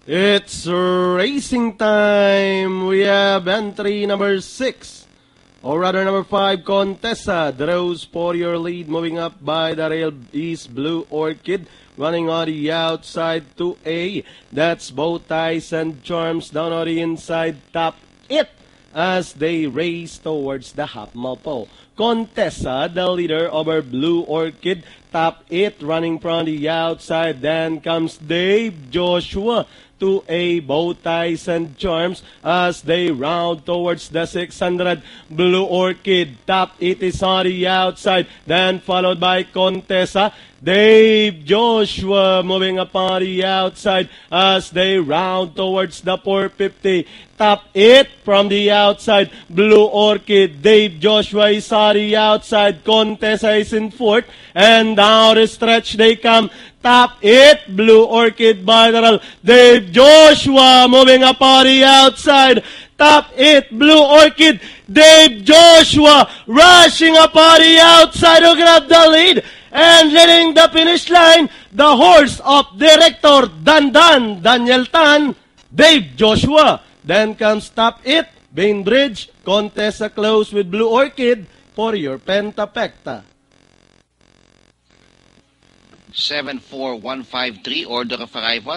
It's racing time. We have entry number 6, or rather number 5, Contessa. Draws for your lead, moving up by the rail is Blue Orchid. Running on the outside to A. That's Bow Ties and Charms down on the inside. Top it as they race towards the half mile pole. Contessa, the leader over Blue Orchid. Top it, running from the outside. Then comes Dave Joshua to A. Bow Ties and Charms as they round towards the 600. Blue Orchid, top it is on the outside. Then followed by Contessa. Dave Joshua moving up on the outside as they round towards the 450. Top it from the outside. Blue Orchid. Dave Joshua is on the outside. Contessa is in fourth. And down the stretch they come. Top it. Blue Orchid by the rail. Dave Joshua moving up on the outside. Top it. Blue Orchid. Dave Joshua rushing up on the outside to grab the lead. And leading the finish line, the horse of Director Dandan, Daniel Tan, Dave Joshua. Then comes Top It, Bainbridge, Contessa close with Blue Orchid for your Pentapecta. 74153, order of arrival.